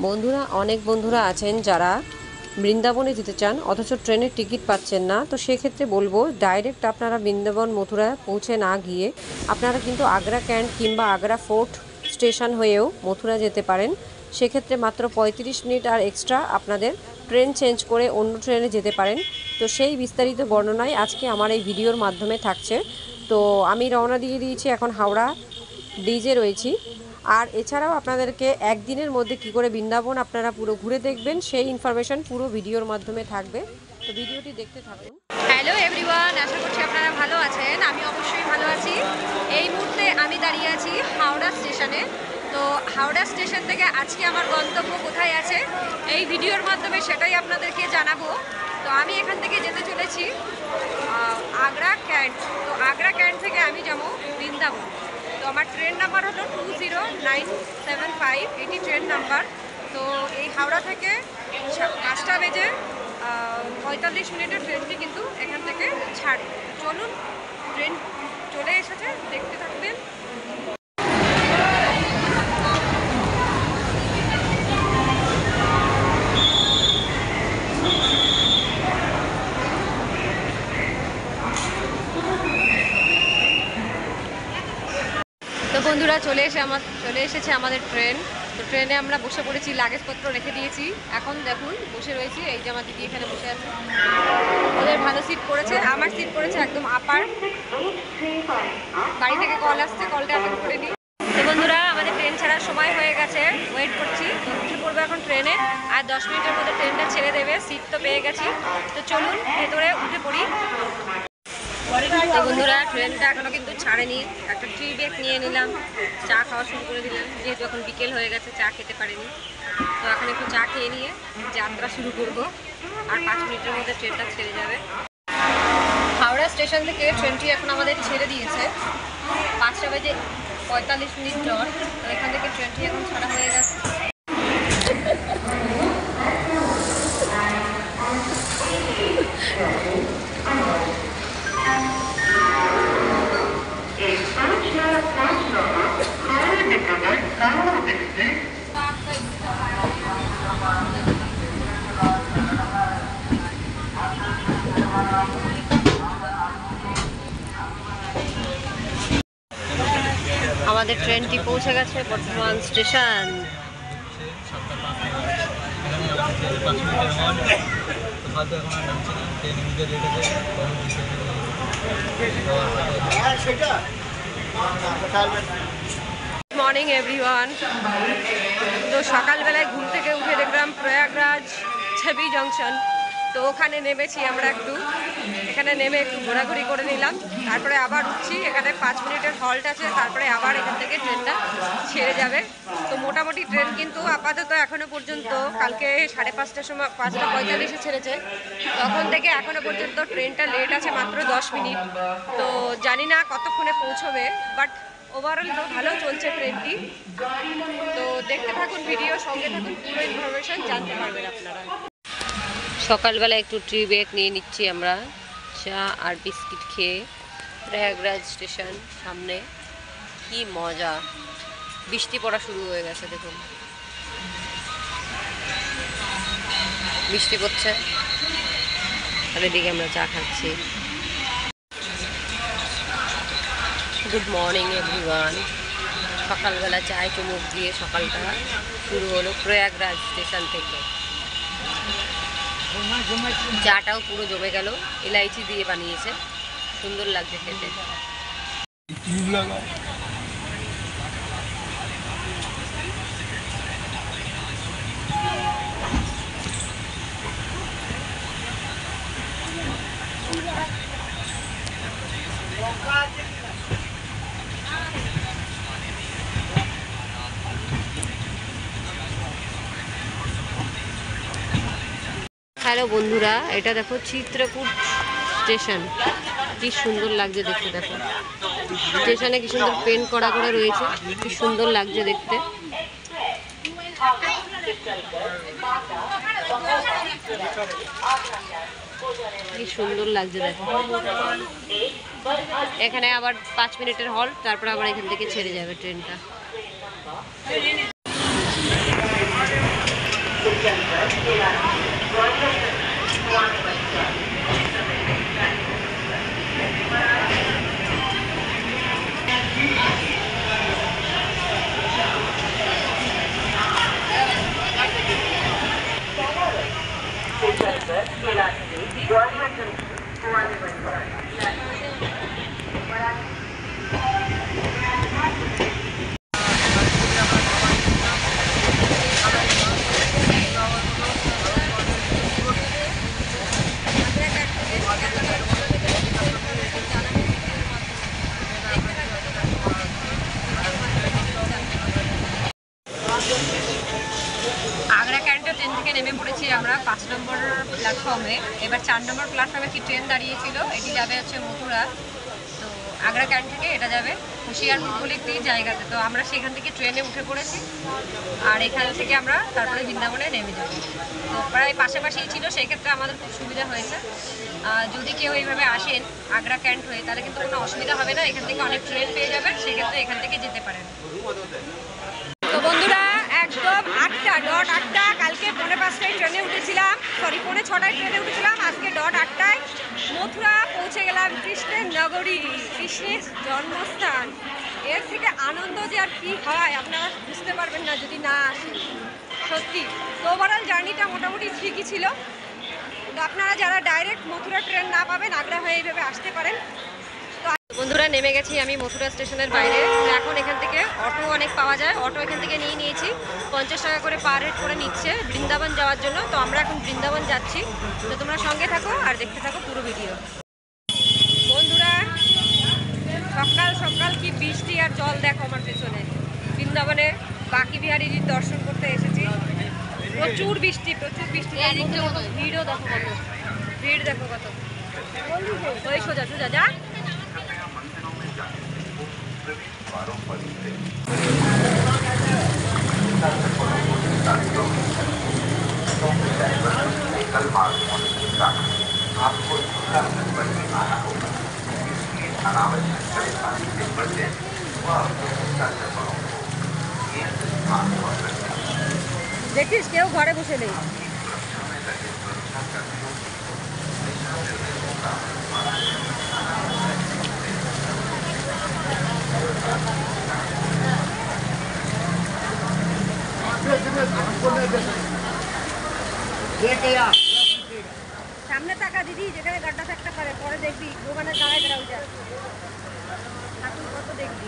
বন্ধুরা অনেক বন্ধুরা আছেন যারা বৃন্দাবনে যেতে চান অথচ ট্রেনের টিকিট পাচ্ছেন না। তো সেক্ষেত্রে বলবো ডাইরেক্ট আপনারা বৃন্দাবন মথুরা পৌঁছে না গিয়ে আপনারা কিন্তু আগ্রা ক্যান্ট কিংবা আগ্রা ফোর্ট স্টেশন হয়েও মথুরা যেতে পারেন। সেক্ষেত্রে মাত্র 35 মিনিট আর এক্সট্রা আপনাদের ট্রেন চেঞ্জ করে অন্য ট্রেনে যেতে পারেন। তো সেই বিস্তারিত বর্ণনায় আজকে আমার এই ভিডিওর মাধ্যমে থাকছে। তো আমি রওনা দিয়ে দিয়েছি, এখন হাওড়া ব্রিজে রয়েছি। আর এছাড়াও আপনাদেরকে একদিনের মধ্যে কি করে বৃন্দাবন আপনারা পুরো ঘুরে দেখবেন সেই ইনফরমেশন পুরো ভিডিওর মাধ্যমে থাকবে। তো ভিডিওটি দেখতে থাকুন। হ্যালো এভরিওয়ান, আশা করছি আপনারা ভালো আছেন। আমি অবশ্যই ভালো আছি। এই মুহূর্তে আমি দাঁড়িয়ে আছি হাওড়া স্টেশনে। তো হাওড়া স্টেশন থেকে আজকে আমার গন্তব্য কোথায় আছে এই ভিডিওর মাধ্যমে সেটাই আপনাদেরকে জানাবো। তো আমি এখান থেকে যেতে চলেছি আগ্রা ক্যান্ট। তো আগ্রা ক্যান্ট থেকে আমি যাবো বৃন্দাবন। তো আমার ট্রেন নাম্বার হলো 20975, এটি ট্রেন নাম্বার। তো এই হাওড়া থেকে 5টা বেজে 45 মিনিটের ট্রেনটি কিন্তু এখান থেকে ছাড়বে। চলুন, ট্রেন চলে এসেছে, দেখতে থাকবেন। তো বন্ধুরা চলে এসেছে আমাদের ট্রেন। তো ট্রেনে আমরা বসে পড়েছি, লাগেজপত্র রেখে দিয়েছি। এখন দেখুন বসে রয়েছি, এই যে আমার দিদি এখানে বসে আছে। ওদের ভালো সিট পড়েছে, আমার সিট পড়েছে একদম আপার। বাড়ি থেকে কল আসছে, কলটা অ্যাটেন্ড করে নিই। তো বন্ধুরা আমাদের ট্রেন ছাড়ার সময় হয়ে গেছে, ওয়েট করছি। উঠে পড়বো এখন ট্রেনে, আর 10 মিনিটের মধ্যে ট্রেনটা ছেড়ে দেবে। সিট তো পেয়ে গেছি, তো চলুন ভেতরে উঠে পড়ি। তো বন্ধুরা ট্রেনটা এখনও কিন্তু ছাড়েনি। একটা টি ব্রেক নিয়ে নিলাম, চা খাওয়া শুরু করে দিলাম, যেহেতু এখন বিকেল হয়ে গেছে, চা খেতে পারিনি। তো এখন একটু চা খেয়ে নিয়ে যাত্রা শুরু করব। আর 5 মিনিটের মধ্যে ট্রেনটা ছেড়ে যাবে। হাওড়া স্টেশন থেকে ট্রেনটি এখন আমাদের ছেড়ে দিয়েছে 5টা বেজে 45 মিনিট ডট। তো এখান থেকে ট্রেনটি এখন ছাড়া হয়ে গেছে। আমাদের ট্রেনটি পৌঁছে গেছে বর্ধমান স্টেশন। Morning everyone. তো সকালবেলায় ঘুম থেকে উঠে দেখলাম প্রয়াগরাজ ছবি জংশন। তো ওখানে নেমেছি আমরা, একটু এখানে নেমে একটু ঘোরাঘুরি করে নিলাম। তারপরে আবার উঠছি, এখানে 5 মিনিটের হল্ট আছে, তারপরে আবার এখান থেকে ট্রেনটা ছেড়ে যাবে। তো মোটামুটি ট্রেন কিন্তু আপাতত এখনও পর্যন্ত, কালকে 5:30টার সময় 5:45-এ ছেড়েছে, তখন থেকে এখনও পর্যন্ত ট্রেনটা লেট আছে মাত্র 10 মিনিট। তো জানি না কতক্ষণে পৌঁছবে, বাট ওভারঅল তো ভালো চলছে ট্রেনটি। তো দেখতে থাকুন ভিডিও, সঙ্গে থাকুন, পুরো ইনফরমেশন জানতে পারবেন আপনারা। সকালবেলা একটু টি ব্রেক নিয়ে নিচ্ছি আমরা, চা আর বিস্কিট খেয়ে। প্রয়াগরাজ স্টেশন সামনে, কি মজা। বৃষ্টি পড়া শুরু হয়ে গেছে, দেখুন বৃষ্টি পড়ছে, আর এদিকে আমরা চা খাচ্ছি। Good morning everyone. সকালবেলা চায় চুমুক দিয়ে সকালটা শুরু হলো প্রয়াগরাজ স্টেশন থেকে। চাটাও পুরো জমে গেল, এলাইচি দিয়ে বানিয়েছে, সুন্দর লাগছে খেতে। হ্যালো বন্ধুরা, এটা দেখো চিত্রকূট স্টেশন, কি সুন্দর লাগছে দেখতে। দেখো স্টেশনে কি সুন্দর পেন্ট করা করে রয়েছে, কি সুন্দর লাগছে দেখতে। কি সুন্দর লাগছে দেখো। এখানে আবার 5 মিনিটের হল্ট, তারপর আবার এখান থেকে ছেড়ে যাবে ট্রেনটা। আগ্রা ক্যান্টে ট্রেন থেকে নেমে পড়েছি আমরা 5 নম্বর প্ল্যাটফর্মে। এবার 4 নম্বর প্ল্যাটফর্মে কি ট্রেন দাঁড়িয়েছিল, এটি যাবে হচ্ছে মথুরা। তো আগ্রা ক্যান্ট থেকে এটা যাবে হুশিয়ারপুর বলে একটি জায়গাতে। তো আমরা সেখান থেকে ট্রেনে উঠে পড়েছি, আর এখান থেকে আমরা তারপরে বৃন্দাবনে নেমে যাব। তো প্রায় পাশাপাশিই ছিল, সেই ক্ষেত্রে আমাদের খুব সুবিধা হয়েছে। যদি কেউ এইভাবে আসেন আগ্রা ক্যান্ট হয়ে, তাহলে কিন্তু কোনো অসুবিধা হবে না, এখান থেকে অনেক ট্রেন পেয়ে যাবেন, সেক্ষেত্রে এখান থেকে যেতে পারেন। তো বন্ধুরা, একদম 8টা কালকে 5:45টায় ট্রেনে উঠেছিলাম, সরি 5:45টায় ট্রেনে উঠেছিলাম, আজকে 8টায় মথুরা পৌঁছে গেলাম। কৃষ্ণের নগরী, কৃষ্ণের জন্মস্থান। এর থেকে আনন্দ যে আর কি হয় আপনারা বুঝতে পারবেন না যদি না আসেন, সত্যি। তো ওভারঅল জার্নিটা মোটামুটি ঠিকই ছিল। তো আপনারা যারা ডাইরেক্ট মথুরা ট্রেন না পাবেন, আগ্রা হয়ে এইভাবে আসতে পারেন। বন্ধুরা, নেমে গেছি আমি মথুরা স্টেশনের বাইরে। তো এখন এখান থেকে অটো অনেক পাওয়া যায়, অটো এখান থেকে নিয়ে নিয়েছি। 50 টাকা করে পার হেড করে নিচ্ছে বৃন্দাবন যাওয়ার জন্য। তো আমরা এখন বৃন্দাবন যাচ্ছি। তো তোমরা সঙ্গে থাকো আর দেখতে থাকো পুরো ভিডিও। বন্ধুরা, সকাল সকাল কি বৃষ্টি আর জল দেখো আমার পেছনে। বৃন্দাবনে বাকি বিহারীর দর্শন করতে এসেছি। প্রচুর বৃষ্টি, প্রচুর বৃষ্টি। ভিড়ও দেখো কত, ভিড় দেখো কত। ওই সোজা সোজা যা। দেখিস কেউ ঘরে বসে নেই। সামনে টাকা দিদি, যেখানে গাড্ডা থাকতে পারে, পরে দেখবি দোকানের দাঁড়ায় বেড়াও যা ঠাকুর কত দেখবি।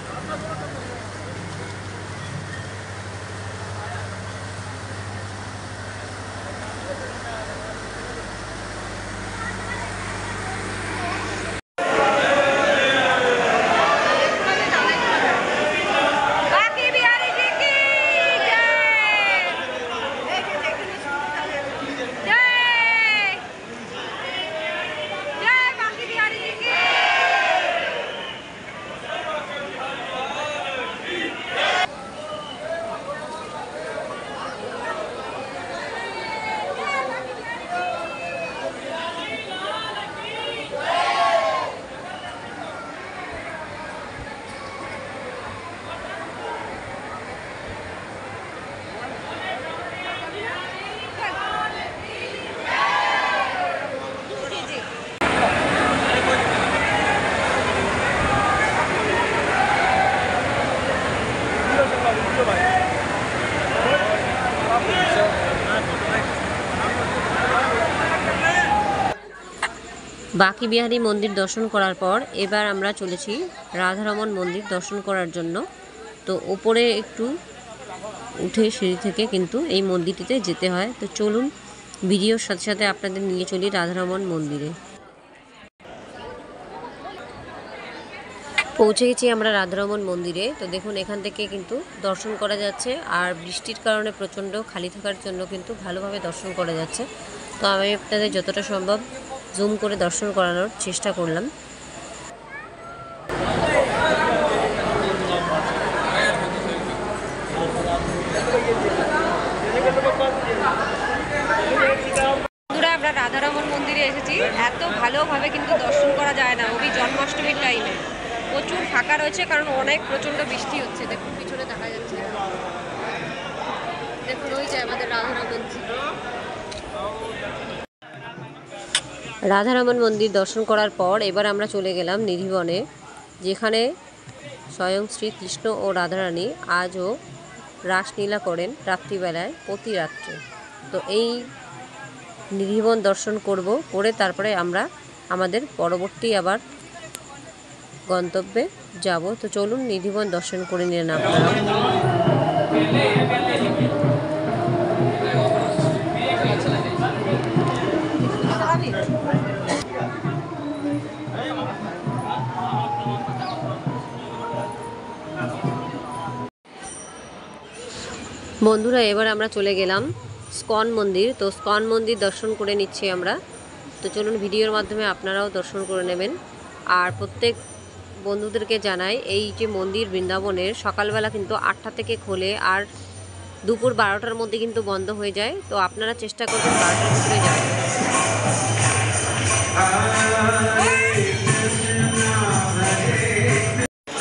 বাকি বিহারী মন্দির দর্শন করার পর এবার আমরা চলেছি রাধারমণ মন্দির দর্শন করার জন্য। তো ওপরে একটু উঠে সিঁড়ি থেকে কিন্তু এই মন্দিরটিতে যেতে হয়। তো চলুন ভিডিওর সাথে সাথে আপনাদের নিয়ে চলি রাধারমণ মন্দিরে। পৌঁছে গেছি আমরা রাধারমণ মন্দিরে। তো দেখুন এখান থেকে কিন্তু দর্শন করা যাচ্ছে, আর বৃষ্টির কারণে প্রচণ্ড খালি থাকার জন্য কিন্তু ভালোভাবে দর্শন করা যাচ্ছে। তো আমি আপনাদের যতটা সম্ভব জুম করে দর্শন করানোর চেষ্টা করলাম। বন্ধুরা, আমরা রাধারমণ মন্দিরে এসেছি। এত ভালোভাবে কিন্তু দর্শন করা যায় না ওই জন্মাষ্টমীর টাইমে। প্রচুর ফাঁকা রয়েছে কারণ অনেক প্রচণ্ড বৃষ্টি হচ্ছে। দেখুন পিছনে দেখা যাচ্ছে, দেখুন ওই যে আমাদের রাধারমণ ছিল। রাধারমণ মন্দির দর্শন করার পর এবার আমরা চলে গেলাম নিধিবনে, যেখানে স্বয়ং শ্রীকৃষ্ণ ও রাধারানী আজও রাসলীলা করেন রাত্রিবেলায় প্রতি রাত্রে। তো এই নিধিবন দর্শন করব, করে তারপরে আমরা আমাদের পরবর্তী আবার গন্তব্যে যাব। তো চলুন নিধিবন দর্শন করে নিন আপনারা। বন্ধুরা, এবার আমরা চলে গেলাম স্কন মন্দির। তো স্কন মন্দির দর্শন করে নিচ্ছি আমরা। তো চলুন ভিডিওর মাধ্যমে আপনারাও দর্শন করে নেবেন। আর প্রত্যেক বন্ধুদেরকে জানাই, এই যে মন্দির বৃন্দাবনের সকালবেলা কিন্তু 8টা থেকে খোলে, আর দুপুর 12টার মধ্যে কিন্তু বন্ধ হয়ে যায়। তো আপনারা চেষ্টা করবেন 12টার ভিতরে যাবেন।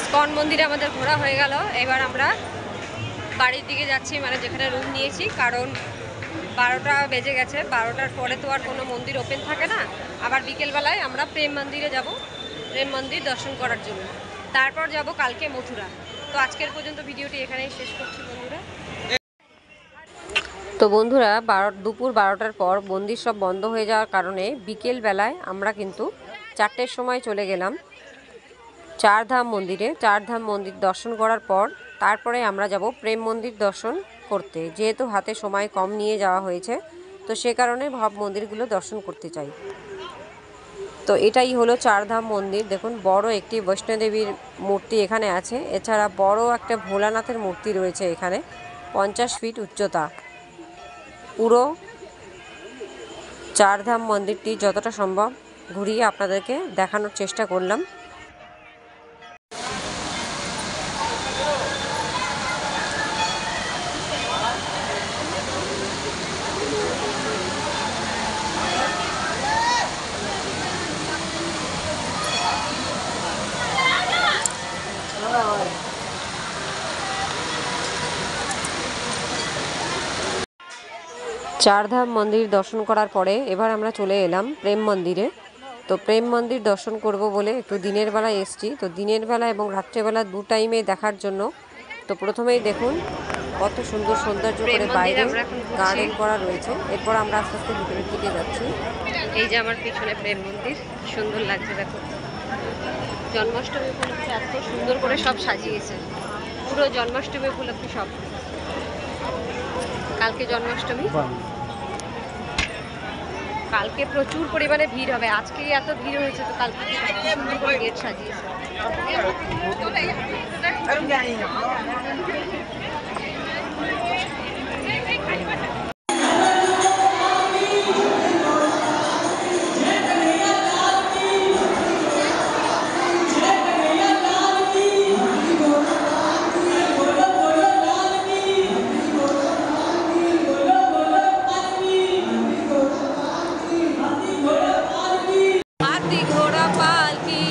স্কন মন্দিরে আমাদের ঘোরা হয়ে গেল। এবার আমরা বাড়ির দিকে যাচ্ছি, মানে যেখানে রুম নিয়েছি, কারণ 12টা বেজে গেছে। 12টার পরে তো আর কোনো মন্দির ওপেন থাকে না। আবার বিকেলবেলায় আমরা প্রেম মন্দিরে যাব, প্রেম মন্দির দর্শন করার জন্য। তারপর যাব কালকে মথুরা। তো আজকের পর্যন্ত ভিডিওটি এখানেই শেষ করছি বন্ধুরা। তো বন্ধুরা, দুপুর 12টার পর মন্দির সব বন্ধ হয়ে যাওয়ার কারণে বিকেলবেলায় আমরা কিন্তু 4টের সময় চলে গেলাম চারধাম মন্দিরে। চারধাম মন্দির দর্শন করার পর তারপরে আমরা যাব প্রেম মন্দির দর্শন করতে। যেহেতু হাতে সময় কম নিয়ে যাওয়া হয়েছে, তো সে কারণে ভাব মন্দিরগুলো দর্শন করতে চাই। তো এটাই হলো চারধাম মন্দির। দেখুন, বড় একটি বৈষ্ণোদেবীর মূর্তি এখানে আছে। এছাড়া বড় একটা ভোলানাথের মূর্তি রয়েছে এখানে, 50 ফিট উচ্চতা। পুরো চারধাম মন্দিরটি যতটা সম্ভব ঘুরিয়ে আপনাদেরকে দেখানোর চেষ্টা করলাম। চারধাম মন্দির দর্শন করার পরে এবার আমরা চলে এলাম প্রেম মন্দিরে। তো প্রেম মন্দির দর্শন করব বলে একটু দিনের বেলা এসছি। তো দিনের বেলা এবং রাত্রেবেলা দু টাইমে দেখার জন্য। তো প্রথমেই দেখুন কত সুন্দর সৌন্দর্য করে বাইরে গার্ডেন করা রয়েছে। এরপর আমরা আস্তে আস্তে ভিতরের দিকে যাচ্ছি। এই যে আমার পিছনে প্রেম মন্দির, সুন্দর লাগছে দেখো। জন্মাষ্টমী উপলক্ষে এত সুন্দর করে সব সাজিয়েছে, পুরো জন্মাষ্টমী উপলক্ষে সব। কালকে জন্মাষ্টমী, কালকে প্রচুর পরিমাণে ভিড় হবে। আজকেই এত ভিড় হয়েছে, তো কালকে সুন্দর করে গেট সাজিয়েছে। हाथी घोड़ा पालकी,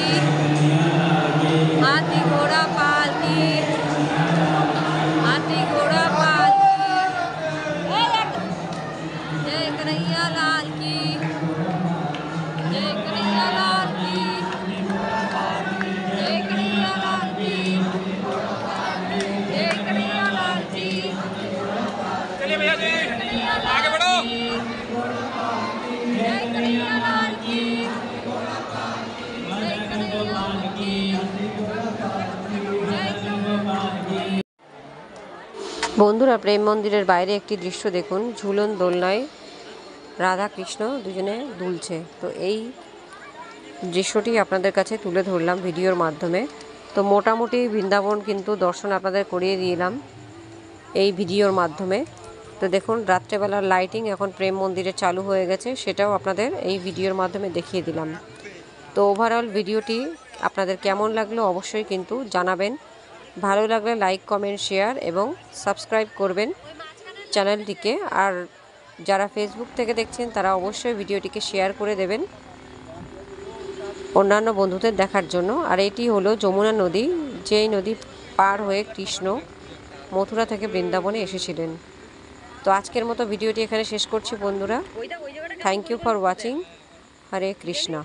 हाथी घोड़ा पालकी, हाथी घोड़ा पालकी। जय कन्हैया लाल की, जय कन्हैया लाल की, जय कन्हैया लाल की, जय कन्हैया लाल की। चलिए भैया जी, आगे बढ़ो। जय कन्हैया लाल की, जय कन्हैया लाल की, जय कन्हैया। বন্ধুরা, প্রেম মন্দিরের বাইরে একটি দৃশ্য দেখুন। ঝুলন দোলনায় রাধা কৃষ্ণ দুজনে দুলছে। তো এই দৃশ্যটি আপনাদের কাছে তুলে ধরলাম ভিডিওর মাধ্যমে। তো মোটামুটি বৃন্দাবন কিন্তু দর্শন আপনাদের করিয়ে দিলাম এই ভিডিওর মাধ্যমে। তো দেখুন, রাত্রেবেলার লাইটিং এখন প্রেম মন্দিরে চালু হয়ে গেছে, সেটাও আপনাদের এই ভিডিওর মাধ্যমে দেখিয়ে দিলাম। তো ওভারঅল ভিডিওটি আপনাদের কেমন লাগলো অবশ্যই কিন্তু জানাবেন। ভালো লাগলে লাইক, কমেন্ট, শেয়ার এবং সাবস্ক্রাইব করবেন চ্যানেলটিকে। আর যারা ফেসবুক থেকে দেখছেন তারা অবশ্যই ভিডিওটিকে শেয়ার করে দেবেন অন্যান্য বন্ধুদের দেখার জন্য। আর এটি হলো যমুনা নদী, যেই নদী পার হয়ে কৃষ্ণ মথুরা থেকে বৃন্দাবনে এসেছিলেন। তো আজকের মতো ভিডিওটি এখানে শেষ করছি বন্ধুরা। ওইটা ওই জায়গাটা thank you for watching. Hare Krishna.